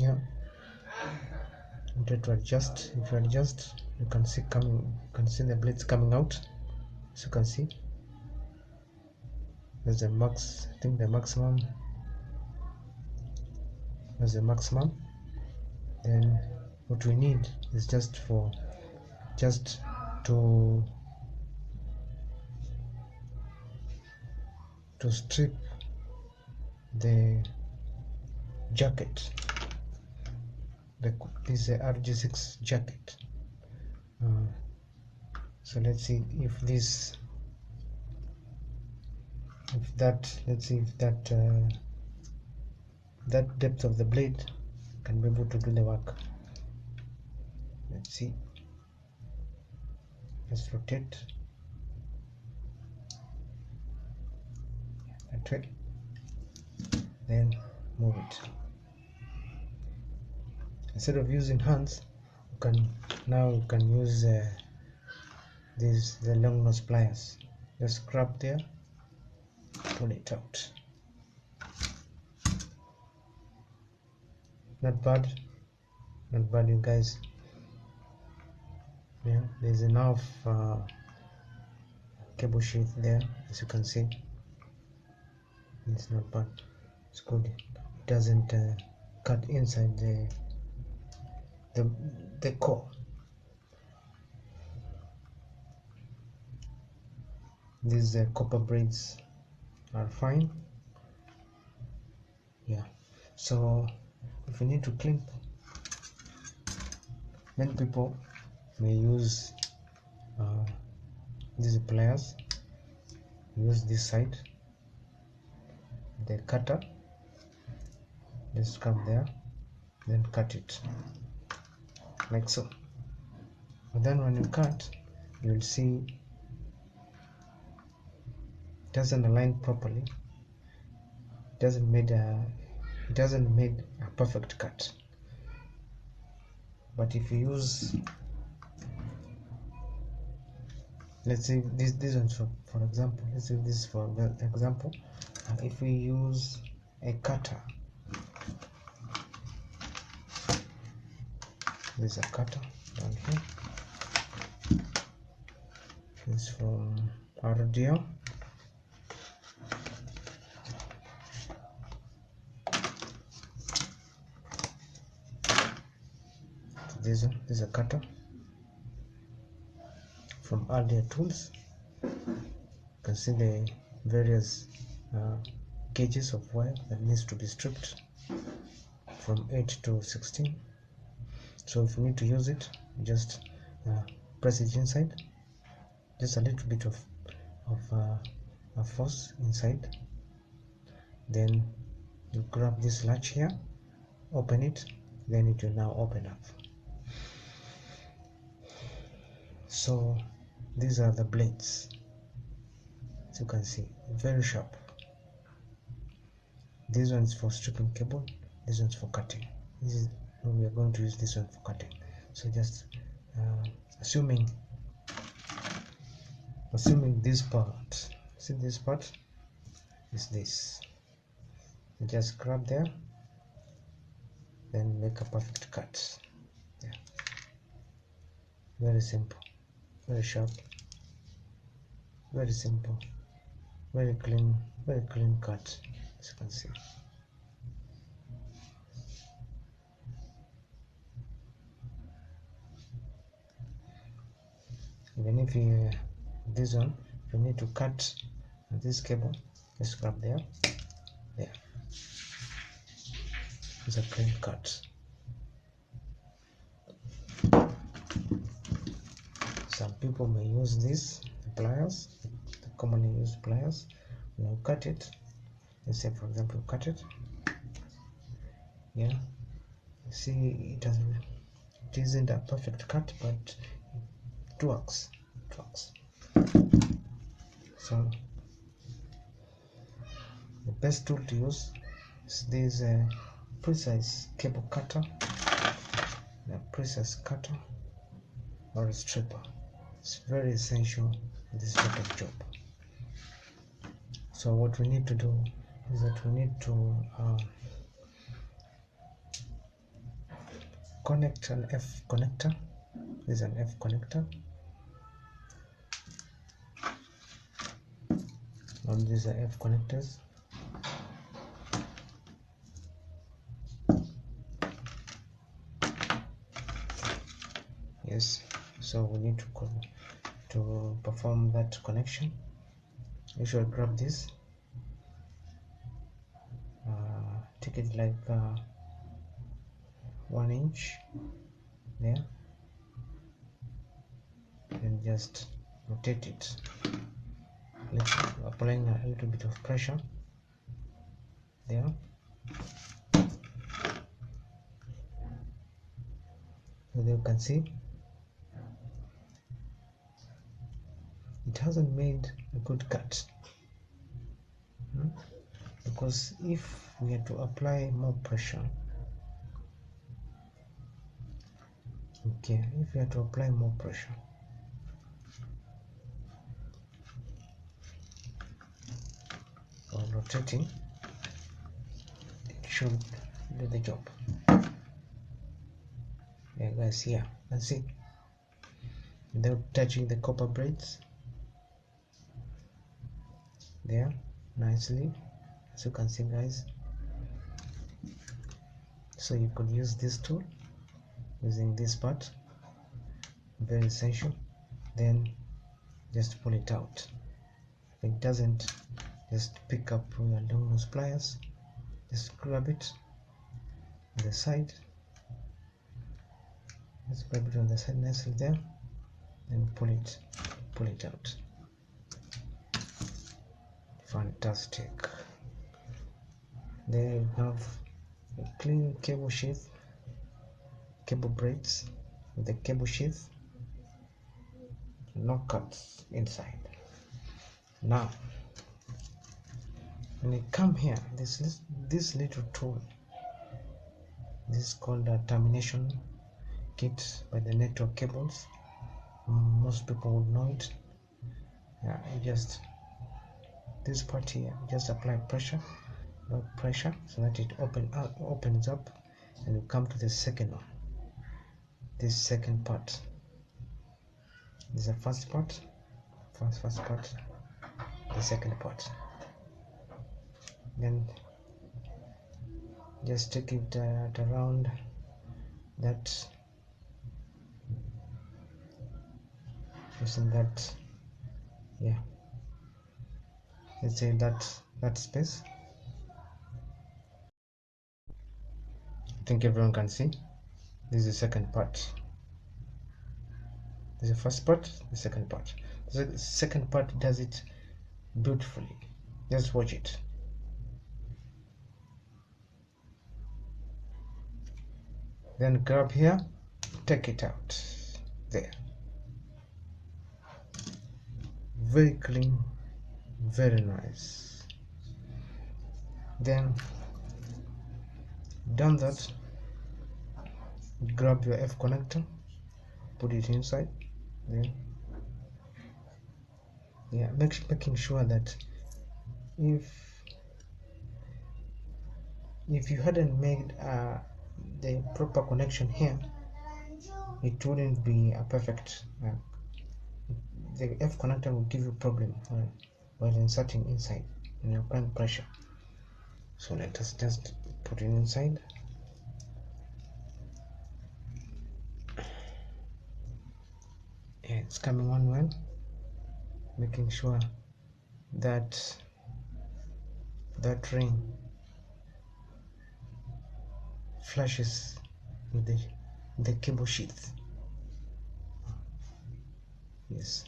Yeah, I'm trying to adjust. If you adjust, you can see the blades coming out. As you can see, there's a max. I think the maximum. There's a maximum. Then what we need is just to strip the jacket. This is a RG6 jacket. So let's see if that depth of the blade can be able to do the work. Let's see. Let's rotate that way, then move it. Instead of using hands, you can use the long nose pliers. Just grab there, pull it out. Not bad, you guys. Yeah, there's enough cable sheath there, as you can see. It's not bad, it's good. It doesn't cut inside the core. These copper braids are fine. Yeah, so if you need to crimp, many people may use these pliers. Use this side, the cutter, just come there, then cut it like so. And then when you cut, you'll see it doesn't align properly. It doesn't make a perfect cut. But if you use, let's say this one for example, let's say this for example, if we use a cutter, there's a cutter down here. This from RDL. This is a cutter from RDL tools. You can see the various gauges of wire that needs to be stripped from 8 to 16. So if you need to use it, just press it inside, just a little bit of force inside, then you grab this latch here, open it, then it will now open up. So these are the blades, as you can see, very sharp. This one is for stripping cable, this one's for cutting. We are going to use this one for cutting. So just assuming this part, see this part is this, you just grab there, then make a perfect cut. Yeah. Very simple, very sharp, very simple, very clean cut, as you can see. Even if you this one, if you need to cut this cable, just grab there. It's a clean cut. Some people may use these pliers, the commonly used pliers. When you cut it, let's say for example you cut it, yeah, you see it isn't a perfect cut, but it works. So the best tool to use is this precise cable cutter, a precise cutter or a stripper. It's very essential in this sort of job. So what we need to do is that we need to connect an F connector. This is an F connector. And these are F connectors. Yes, so we need to perform that connection. You should grab this, take it like 1 inch there, and just rotate it, applying a little bit of pressure there. So there you can see it hasn't made a good cut, because if we had to apply more pressure, if we had to apply more pressure, or rotating, it should do the job. Yeah guys, here that's it, without touching the copper braids there nicely, as you can see guys. So you could use this tool, using this part, very essential. Then just pull it out. If it doesn't, just pick up your long nose pliers, just grab it on the side, just grab it on the side nicely there, and pull it out. Fantastic. There you have a clean cable sheath, cable braids with the cable sheath, no cuts inside. Now when you come here, this little tool, this is called a termination kit by the Network Cables. Most people would know it. Just this part here, just apply pressure, so that it opens up, and you come to the second one. This second part, this is the first part, first part, the second part. Then just take it around that, using that, let's say that space. I think everyone can see this is the second part. This is the first part, the second part. The second part does it beautifully. Just watch it. Then grab here, take it out there. Very clean, very nice. Then done that, grab your F connector, put it inside there. Making sure that if you hadn't made the proper connection here, it wouldn't be a perfect. The F connector will give you problem while inserting inside and you're applying pressure. So let us just put it inside. It's coming on well, making sure that that ring flashes with the cable sheath. Yes,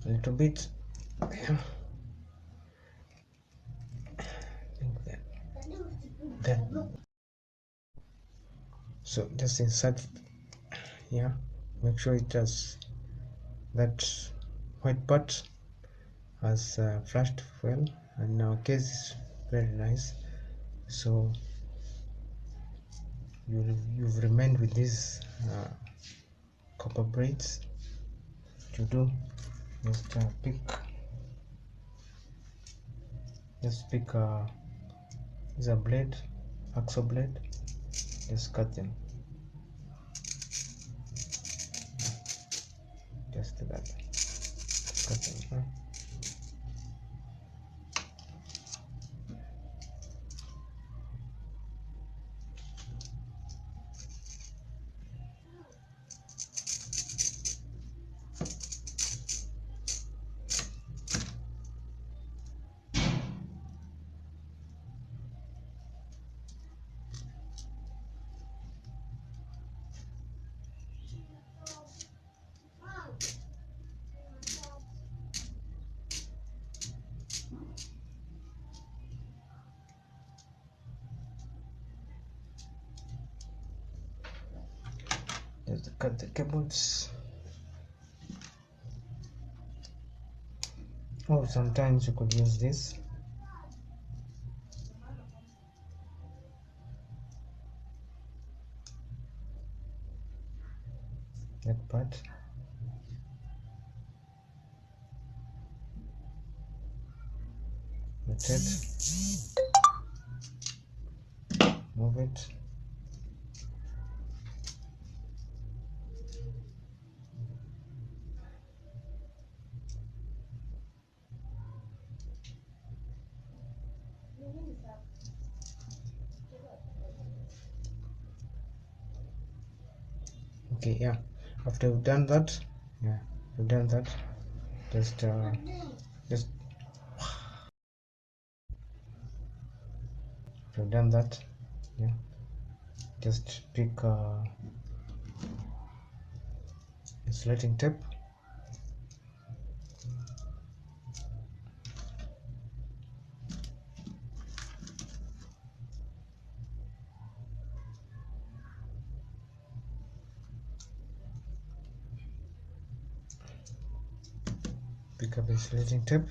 a little bit there. Then so just insert here, make sure it does that white part has flashed well, and in our case it's very nice. So you've remained with these copper braids. To do, just pick is a blade, axle blade, just cut them after that. Cut them. Just cut the cables. Or sometimes you could use this. That part. That's it. Move it. Okay, yeah, after you've done that, just after you've done that, yeah, just pick insulating tape, pick up insulating tape,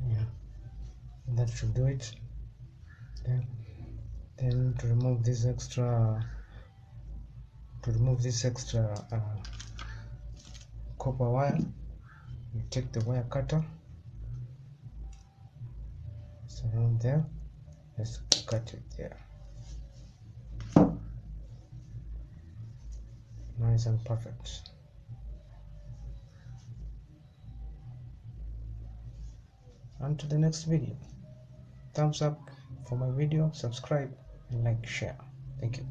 yeah, that should do it. Then to remove this extra copper wire, you take the wire cutter, it's around there, just cut it there, nice and perfect. On to the next video. Thumbs up for my video, subscribe and like, share. Thank you.